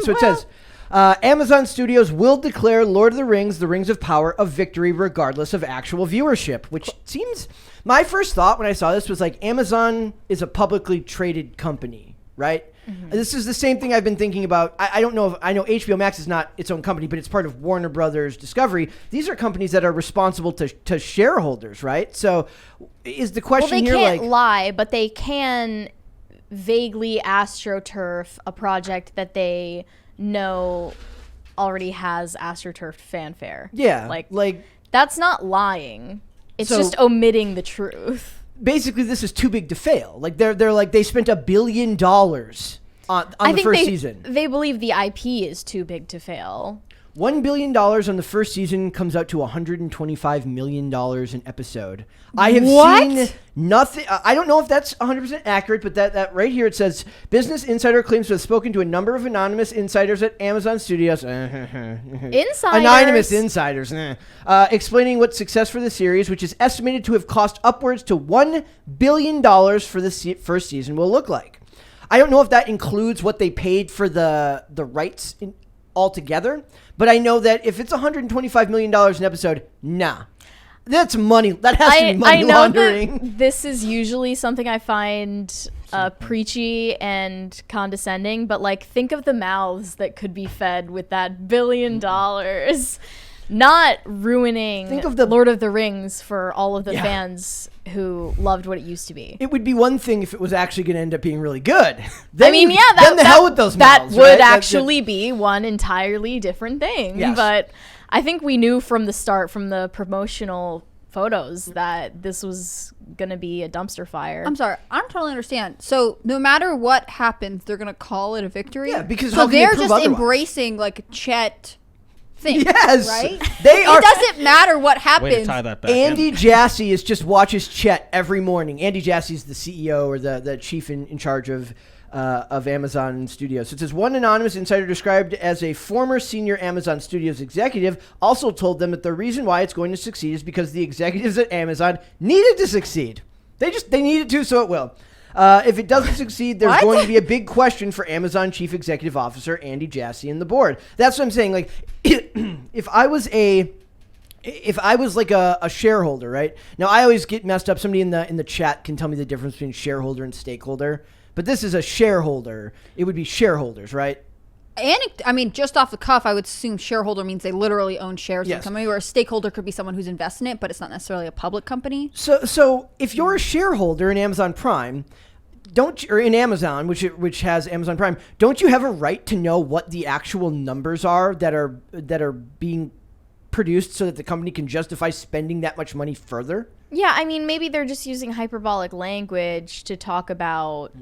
So it says, Amazon Studios will declare Lord of the Rings of Power a victory regardless of actual viewership, which seems... My first thought when I saw this was like, Amazon is a publicly traded company, right? Mm-hmm. This is the same thing I've been thinking about. I don't know if I know HBO Max is not its own company, but it's part of Warner Brothers Discovery. These are companies that are responsible to shareholders, right? So is the question here they can't lie, but they can vaguely astroturf a project that they know already has astroturf fanfare. Yeah. Like that's not lying. It's just omitting the truth. Basically, this is too big to fail. Like they're like they spent $1 billion on the first season. They believe the IP is too big to fail. $1 billion on the first season comes out to $125 million an episode. I have seen nothing. I don't know if that's 100% accurate, but that right here it says Business Insider claims to have spoken to a number of anonymous insiders at Amazon Studios. Insiders. Anonymous insiders. Explaining what success for the series, which is estimated to have cost upwards to $1 billion for the first season, will look like. I don't know if that includes what they paid for the rights altogether, but I know that if it's $125 million an episode, nah. That's money. That has to be money laundering. That this is usually something I find preachy and condescending, but like think of the mouths that could be fed with that $1 billion. Not ruining Lord of the Rings for all of the fans who loved what it used to be. It would be one thing if it was actually going to end up being really good. Then the hell with those mouths, that would actually be one entirely different thing. Yes. But I think we knew from the start, from the promotional photos, that this was going to be a dumpster fire. I'm sorry. I don't totally understand. So no matter what happens, they're going to call it a victory? Yeah, because so they're just embracing like Chet things, yes, right? It doesn't matter what happens. Way to tie that back Andy Jassy watches Chet every morning. Andy Jassy is the CEO or the chief in charge of Amazon Studios. It says one anonymous insider described as a former senior Amazon Studios executive also told them that the reason why it's going to succeed is because the executives at Amazon needed to succeed. They needed to, so it will. If it doesn't succeed, there's going to be a big question for Amazon Chief Executive Officer Andy Jassy and the board. That's what I'm saying. Like, if I was like a shareholder, right? Now I always get messed up. Somebody in the chat can tell me the difference between shareholder and stakeholder. But this is a shareholder. It would be shareholders, right? I mean, just off the cuff, I would assume shareholder means they literally own shares in the company, where a stakeholder could be someone who's invested in it, but it's not necessarily a public company. So if you're a shareholder in Amazon Prime, or in Amazon, which has Amazon Prime, don't you have a right to know what the actual numbers are that are being produced so that the company can justify spending that much money further? Yeah, I mean, maybe they're just using hyperbolic language to talk about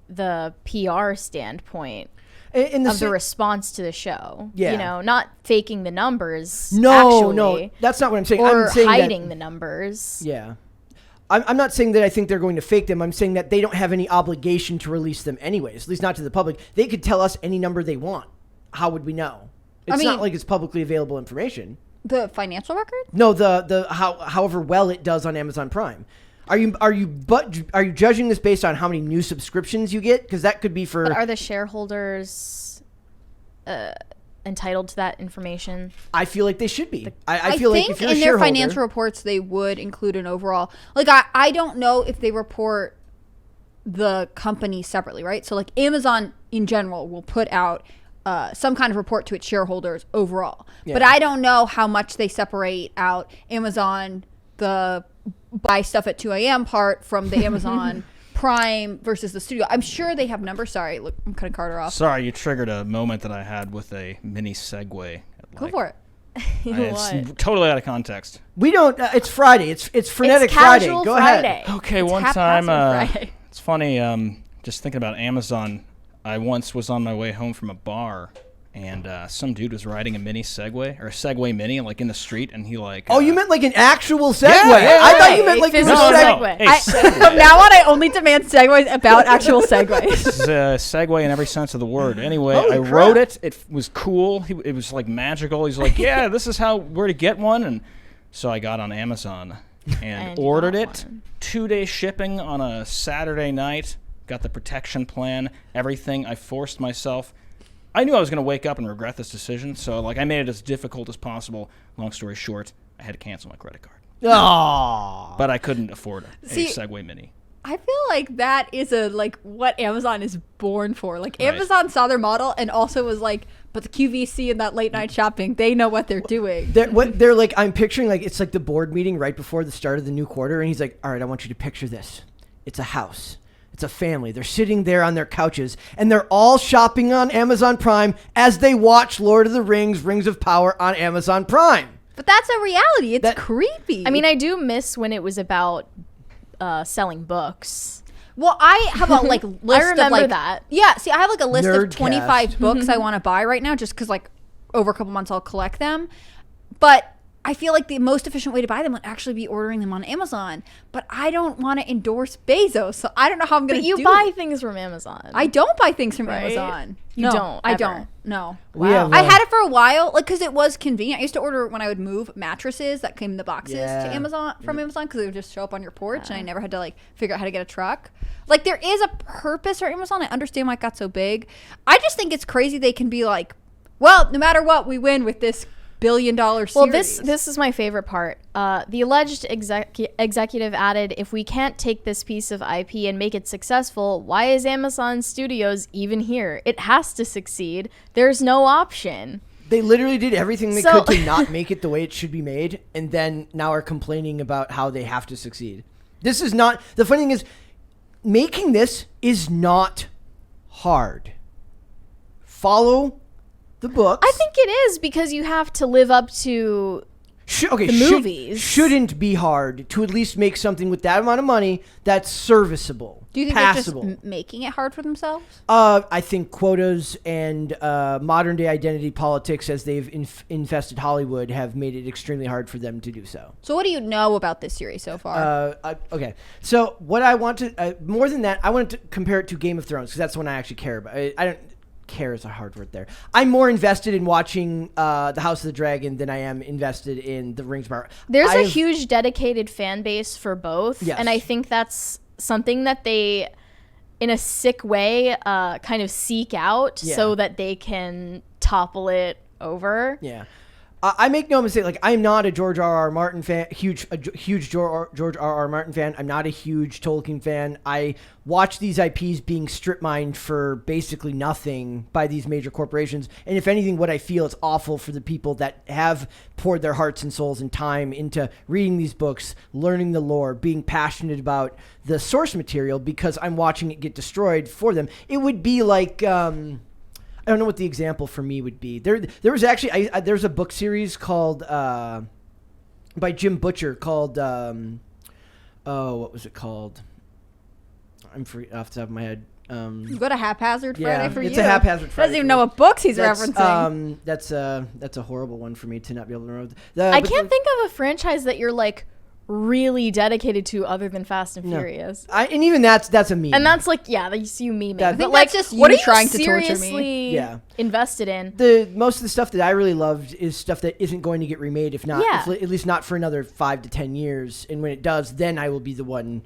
the PR standpoint of the response to the show. Yeah. You know, not faking the numbers. No, that's not what I'm saying. Or I'm saying hiding the numbers. Yeah. I'm not saying that I think they're going to fake them. I'm saying that they don't have any obligation to release them anyways, at least not to the public. They could tell us any number they want. How would we know? It's not like it's publicly available information. The financial record? No, however well it does on Amazon Prime. Are you judging this based on how many new subscriptions you get? Because that could be for. But are the shareholders entitled to that information? I feel like they should be. I feel like if you're a shareholder, in their financial reports they would include an overall. Like I don't know if they report the company separately, right? So like Amazon in general will put out some kind of report to its shareholders overall. Yeah. But I don't know how much they separate out Amazon, the buy stuff at 2 a.m. part from the Amazon Prime versus the studio. I'm sure they have numbers. Sorry, look, I'm cutting Carter off. Sorry, you triggered a moment that I had with a mini segue. Go for it. It's totally out of context. We don't. It's Friday. It's frenetic Friday. Go ahead. Okay, it's one time. It's funny. Just thinking about Amazon. I once was on my way home from a bar, and some dude was riding a mini Segway, or a Segway mini, like in the street, and he like... Oh, you meant like an actual Segway? Yeah. I thought you meant like... No. Hey, from now on, I only demand Segways about actual Segways. This is a Segway in every sense of the word. Anyway, I rode it. It was cool. It was like magical. He's like, yeah, this is where to get one. And so I got on Amazon and ordered it. 2-day shipping on a Saturday night. Got the protection plan, everything. I forced myself. I knew I was going to wake up and regret this decision, so like I made it as difficult as possible. Long story short, I had to cancel my credit card. Oh. But I couldn't afford a See, Segway Mini. I feel like that is what Amazon is born for. Like Right. Amazon saw their model and also was like, but the QVC and that late night shopping, they know what they're doing. They're like, I'm picturing like it's like the board meeting right before the start of the new quarter, and he's like, all right, I want you to picture this. It's a house. It's a family. They're sitting there on their couches, and they're all shopping on Amazon Prime as they watch Lord of the Rings, Rings of Power on Amazon Prime. But that's a reality. It's creepy. I mean, I do miss when it was about selling books. well, I have a like list I remember of like that. Yeah, see, I have like a list of Nerdcast. 25 books I want to buy right now, just because like over a couple months I'll collect them. But I feel like the most efficient way to buy them would actually be ordering them on Amazon. But I don't want to endorse Bezos, so I don't know how I'm going But to you do buy it. things from Amazon. I don't buy things from Right? Amazon. You No, don't, I ever. don't. No. We have, I had it for a while, like because it was convenient. I used to order when I would move mattresses that came in the boxes Yeah. to Amazon from Amazon because they would just show up on your porch, and I never had to like figure out how to get a truck. Like there is a purpose for Amazon. I understand why it got so big. I just think it's crazy they can be like, well, no matter what, we win with this $1 billion series. Well, this is my favorite part. The alleged executive added, if we can't take this piece of IP and make it successful, why is Amazon Studios even here? It has to succeed. There's no option. They literally did everything they So- could to not make it the way it should be made, and then now are complaining about how they have to succeed. This is not... The funny thing is, making this is not hard. Follow the books. I think it is because you have to live up to Okay, the movies. shouldn't be hard to at least make something with that amount of money that's serviceable. Do you think passable. they're just making it hard for themselves? I think quotas and modern day identity politics, as they've infested Hollywood, have made it extremely hard for them to do so. So what do you know about this series so far? Okay, so what I want to more than that, I wanted to compare it to Game of Thrones because that's the one I actually care about. I don't care is a hard word there. I'm more invested in watching the House of the Dragon than I am invested in the Rings of Power. There's a huge dedicated fan base for both. Yes. And I think that's something that they, in a sick way, kind of seek out so that they can topple it over. Yeah. I make no mistake. Like, I'm not a George R.R. Martin fan, huge George R.R. Martin fan. I'm not a huge Tolkien fan. I watch these IPs being strip mined for basically nothing by these major corporations. And if anything, what I feel is awful for the people that have poured their hearts and souls and time into reading these books, learning the lore, being passionate about the source material, because I'm watching it get destroyed for them. It would be like... I don't know what the example for me would be. There was actually there's a book series called by Jim Butcher called what was it called? I'm free off the top of my head. You go to Haphazard yeah, Friday for you. it's a Haphazard Friday. Doesn't even know what books he's That's, referencing. That's a horrible one for me to not be able to remember. I can't think of a franchise that you're like really dedicated to other than Fast and Furious. And even that's a meme. And that's like, yeah, that's you memeing. I think But like, that's just what you are trying you to torture me. seriously Yeah. invested in? the most of the stuff that I really loved is stuff that isn't going to get remade, if not, Yeah. at least not for another 5 to 10 years. And when it does, then I will be the one,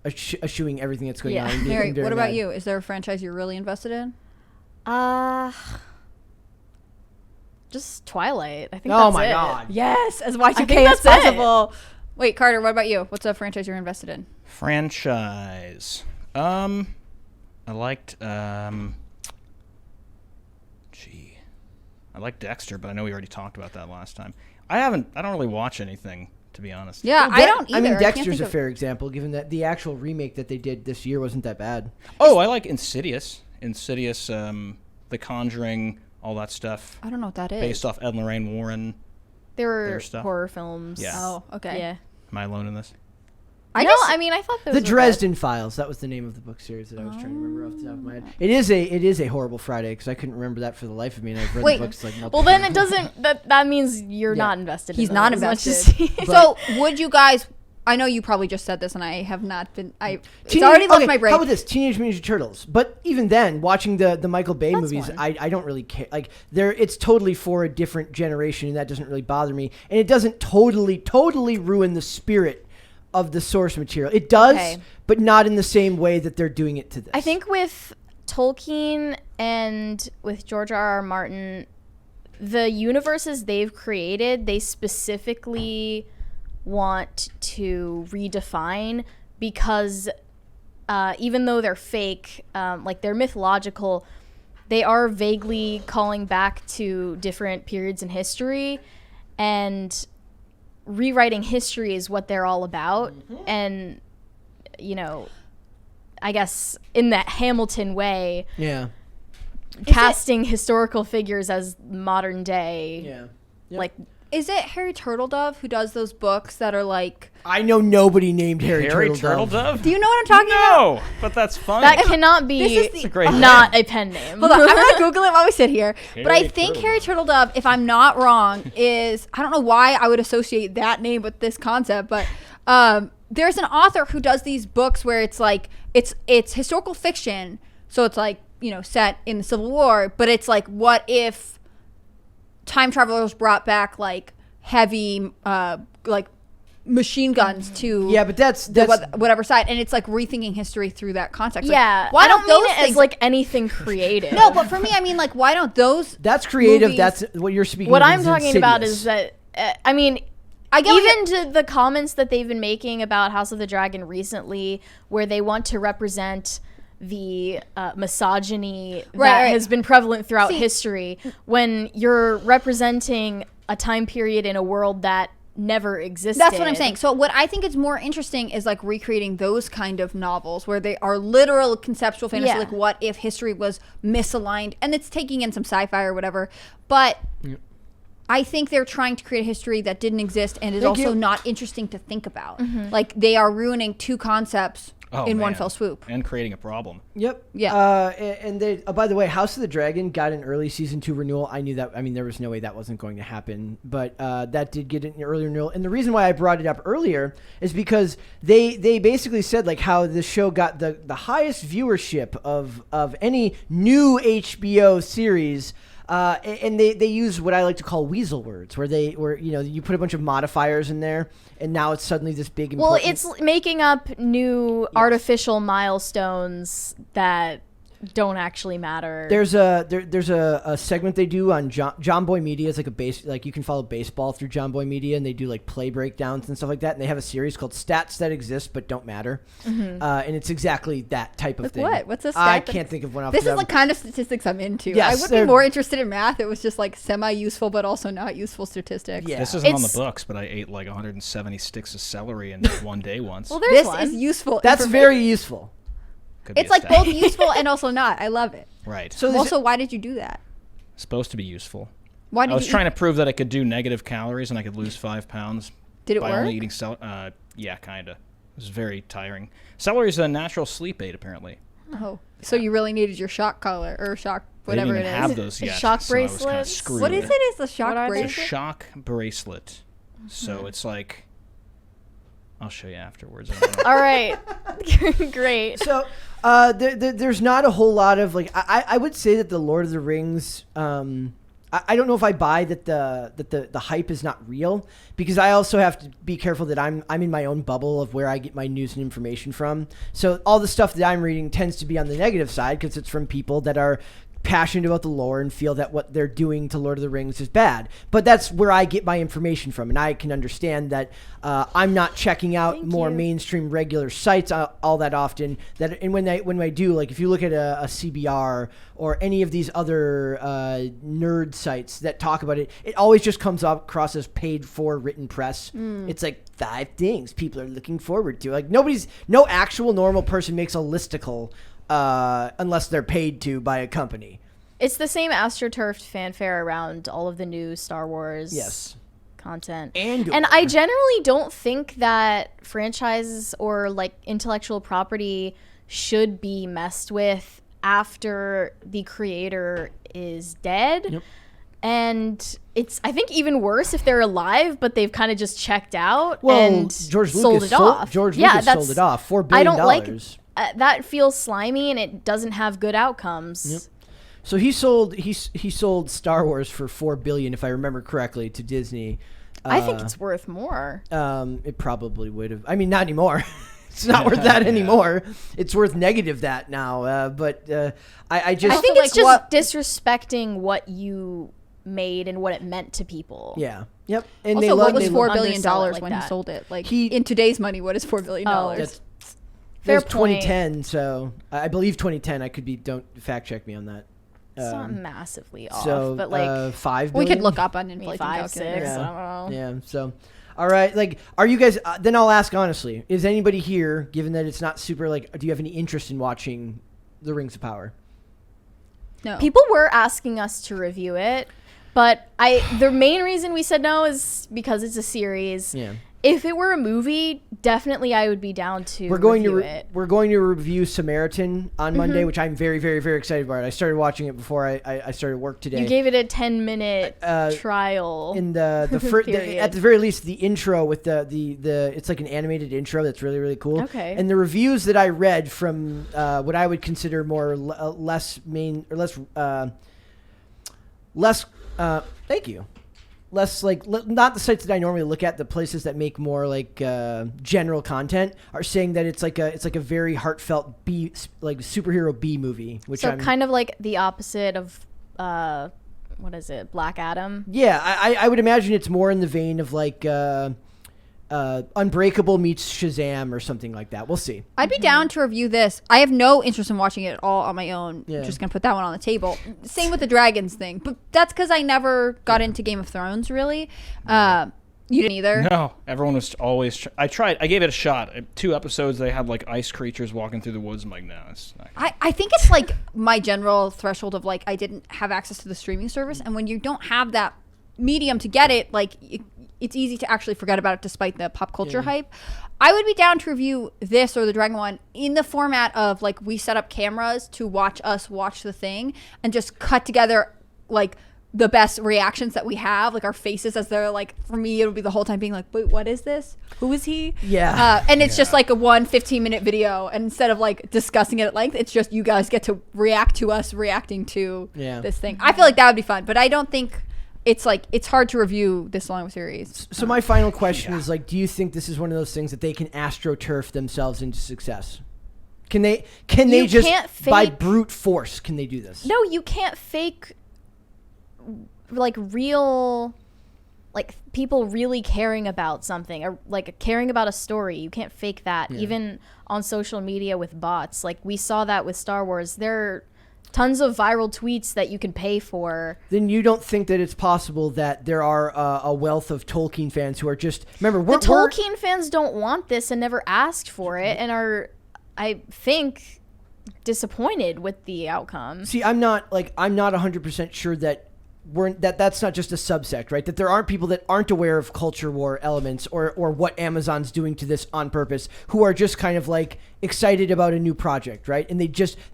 eschewing everything that's going Yeah. on. and being Mary, very what about mad. you? Is there a franchise you're really invested in? Just Twilight. I think Oh that's my it. God. Yes, as I Y2K think as that's it. possible. Wait, Carter, what about you? What's a franchise you're invested in? Franchise. I liked I like Dexter, but I know we already talked about that last time. I don't really watch anything, to be honest. Yeah, I don't either. I mean, can't Dexter's think a of- fair example, given that the actual remake that they did this year wasn't that bad. Oh, I like Insidious. The Conjuring, all that stuff. I don't know what that is. Based off Ed and Lorraine Warren. They were Their stuff. horror films. Yeah. Oh, okay. Yeah. Am I alone in this? I No, just, I mean, I thought those The were good. Dresden Files. That was the name of the book series that I was trying to remember off the top of my head. It is a horrible Friday because I couldn't remember that for the life of me, and I've read Wait. the books like multiple Well, then times. it doesn't. That means you're Yeah. not invested. He's in not them as much as invested. he- so would you guys? I know you probably just said this, and I have not been. It's Teenage- already left okay, my brain. How about this? Teenage Mutant Ninja Turtles. But even then, watching the Michael Bay That's movies, one. I don't really care. Like, it's totally for a different generation, and that doesn't really bother me. And it doesn't totally ruin the spirit of the source material. It does, Okay. but not in the same way that they're doing it to this. I think with Tolkien and with George R.R. Martin, the universes they've created, they specifically want to redefine because even though they're fake, like they're mythological, they are vaguely calling back to different periods in history, and rewriting history is what they're all about. And, you know, I guess in that Hamilton way, casting historical figures as modern day, like. Is it Harry Turtledove who does those books that are like... I know nobody named Harry Turtledove. Do you know what I'm talking about? No, but that's funny. That cannot be a great not a pen name. Hold on, I'm going to Google it while we sit here. But I Harry think Turtledove. Harry Turtledove, if I'm not wrong, is... I don't know why I would associate that name with this concept, but there's an author who does these books where it's like... It's historical fiction, so it's like, you know, set in the Civil War, but it's like, what if time travelers brought back like heavy like machine guns to but that's whatever side, and it's like rethinking history through that context. Yeah, like, why I don't mean those it things as like anything creative. no, but for me, I mean, like, why don't those that's creative. movies- That's what you're speaking. What of I'm is talking about Insidious. is that I mean, I get even to the comments that they've been making about House of the Dragon recently, where they want to represent the misogyny that has been prevalent throughout history, when you're representing a time period in a world that never existed. That's what I'm saying. So what I think is more interesting is like recreating those kind of novels where they are literal conceptual fantasy, Yeah. like what if history was misaligned, and it's taking in some sci-fi or whatever. But I think they're trying to create a history that didn't exist and is also not interesting to think about. Like they are ruining two concepts in one fell swoop. And creating a problem. Yep. Yeah. And they, by the way, House of the Dragon got an early season 2 renewal. I knew that. I mean, there was no way that wasn't going to happen, but that did get an early renewal. And the reason why I brought it up earlier is because they basically said like how the show got the highest viewership of any new HBO series. And they use what I like to call weasel words, where you put a bunch of modifiers in there, and now it's suddenly this big. Well, it's making up new artificial milestones that don't actually matter. There's a segment they do on John Boy Media. It's like you can follow baseball through John Boy Media, and they do like play breakdowns and stuff like that. And they have a series called Stats That Exist But Don't Matter, and it's exactly that type of Like thing. what? What's a stat? I can't think of one off. This the is top the kind of statistics I'm into. Yes, I would be more interested in math. It was just like semi-useful, but also not useful statistics. Yeah. This isn't on the It's- books, but I ate like 170 sticks of celery in one day once. Well, there's This one. is useful. That's information. very useful. Could be It's a like stat. both useful and also not. I love it. Right. So there's- Also, why did you do that? Supposed to be useful. Why did I was you trying to prove that I could do negative calories and I could lose 5 pounds. Did it by work? only eating celery. Yeah, kind of. It was very tiring. Celery is a natural sleep aid, apparently. Oh, so you really needed your shock collar or shock whatever they it didn't is. even have those yet. Shock so I was kinda bracelets? screwed. What is it? Is the shock What are they? It's a bracelet? shock bracelet. So it's like, I'll show you afterwards. All right. Great. So there's not a whole lot of like I would say that the Lord of the Rings. I don't know if I buy that the hype is not real, because I also have to be careful that I'm in my own bubble of where I get my news and information from. So all the stuff that I'm reading tends to be on the negative side because it's from people that are passionate about the lore and feel that what they're doing to Lord of the Rings is bad. But that's where I get my information from, and I can understand that I'm not checking out more mainstream regular sites all that often. And when I do, like if you look at a CBR or any of these other nerd sites that talk about it, it always just comes up across as paid for written press. It's like 5 things people are looking forward to. Like no actual normal person makes a listicle unless they're paid to by a company. It's the same astroturfed fanfare around all of the new Star Wars content. And I generally don't think that franchises or like intellectual property should be messed with after the creator is dead. Yep. And it's, I think, even worse if they're alive, but they've kind of just checked out Well, and George sold Lucas it off. George Yeah, Lucas that's- sold it off. $4 billion. I don't like that. Feels slimy and it doesn't have good outcomes. Yep. So he sold Star Wars for $4 billion, if I remember correctly, to Disney. I think it's worth more. It probably would have. I mean, not anymore. It's not worth that anymore. It's worth negative that now. But I just I think like it's just disrespecting what you made and what it meant to people. Yeah. Yep. And Also, what was $4 billion undersell it like when that. he sold it? Like in today's money, what is $4 billion? That's Fair It was point. 2010, so I believe 2010. I could be. Don't fact check me on that. It's not massively off, So, but like 5 we billion? could look up on maybe inflation 5, calculator. 6. Yeah. I don't know. Yeah. So, all right. Like, are you guys? Then I'll ask honestly: is anybody here, given that it's not super, like, do you have any interest in watching The Rings of Power? No. People were asking us to review it, but the main reason we said no is because it's a series. Yeah. If it were a movie, definitely I would be down to We're going review to it. we're going to review Samaritan on Monday, which I'm very, very, very excited about. I started watching it before I started work today. You gave it a 10-minute trial. In the Period. at the very least, the intro with the it's like an animated intro that's really, really cool. Okay. And the reviews that I read from what I would consider more less main or less thank you. Less like not the sites that I normally look at, the places that make more like general content are saying that it's like a very heartfelt B, like superhero B movie, which so I'm kind of like the opposite of what is it, Black Adam? yeah, I would imagine it's more in the vein of like Unbreakable meets Shazam or something like that. We'll see. I'd be down to review this. I have no interest in watching it at all on my own. Yeah. Just gonna put that one on the table. Same with the dragons thing, but that's because I never got into Game of Thrones really. You didn't either. No, everyone was always. I tried. I gave it a shot. 2 episodes, they had like ice creatures walking through the woods. I'm like, no, it's not. I think it's like my general threshold of like I didn't have access to the streaming service, and when you don't have that medium to get it, like it's easy to actually forget about it despite the pop culture hype. I would be down to review this or the Dragon one in the format of like we set up cameras to watch us watch the thing and just cut together like the best reactions that we have, like our faces as they're like, for me it would be the whole time being like, wait, what is this? Who is he? Yeah. And it's just like a 15-minute video, and instead of like discussing it at length, it's just you guys get to react to us reacting to this thing. I feel like that would be fun, but I don't think it's like it's hard to review this long of a series. So my final question is like, do you think this is one of those things that they can astroturf themselves into success? Can they You just can't by fake- brute force can they do this? No, you can't fake like real, like people really caring about something or like caring about a story. You can't fake that even on social media with bots. Like we saw that with Star Wars. There are tons of viral tweets that you can pay for. Then you don't think that it's possible that there are a wealth of Tolkien fans who are just remember The Tolkien fans don't want this and never asked for it and are, I think, disappointed with the outcome. See, I'm not 100% sure that that's not just a subsect, right? That there aren't people that aren't aware of culture war elements or what Amazon's doing to this on purpose, who are just kind of like excited about a new project, right? And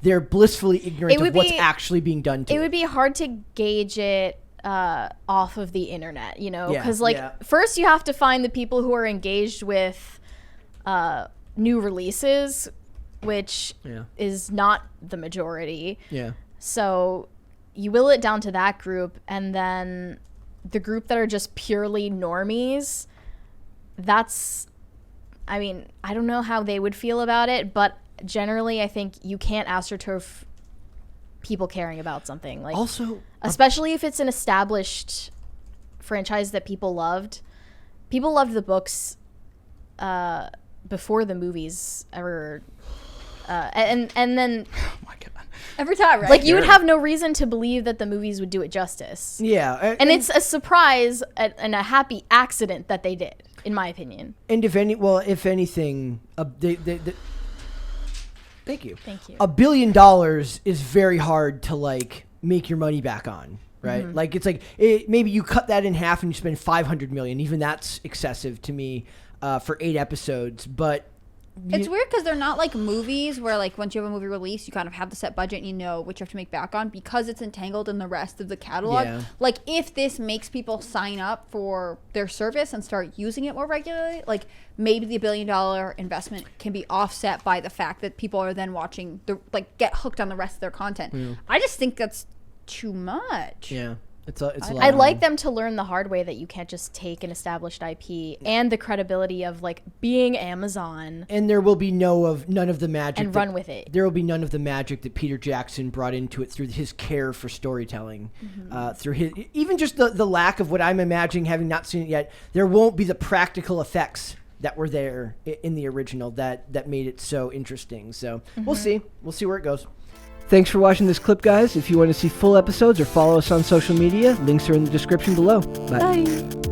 they're blissfully ignorant of what's actually being done to it. It would be hard to gauge it off of the internet, you know? Yeah, Because first you have to find the people who are engaged with new releases, which is not the majority. Yeah. So you will it down to that group, and then the group that are just purely normies, that's, I mean, I don't know how they would feel about it, but generally I think you can't astroturf people caring about something. Like, Also, especially if it's an established franchise that people loved. People loved the books before the movies ever, and then Oh my god. Every time, right? like you would have no reason to believe that the movies would do it justice. yeah, And it's a surprise and a happy accident that they did, in my opinion. and if anything, thank you. Thank you. $1 billion is very hard to like make your money back on, right? Mm-hmm. Like it's like maybe you cut that in half and you spend 500 million. Even that's excessive to me for 8 episodes. But It's weird because they're not like movies where like once you have a movie release, you kind of have the set budget and you know what you have to make back on because it's entangled in the rest of the catalog. Yeah. Like if this makes people sign up for their service and start using it more regularly, like maybe the $1 billion investment can be offset by the fact that people are then watching get hooked on the rest of their content. I just think that's too much. yeah. It's a lot. I of like money. them to learn the hard way that you can't just take an established IP and the credibility of like being Amazon And there will be none of the magic and run with it. There will be none of the magic that Peter Jackson brought into it through his care for storytelling, through his even just the lack of what I'm imagining, having not seen it yet. There won't be the practical effects that were there in the original that made it so interesting. So we'll see where it goes. Thanks for watching this clip, guys. If you want to see full episodes or follow us on social media, links are in the description below. Bye. Bye.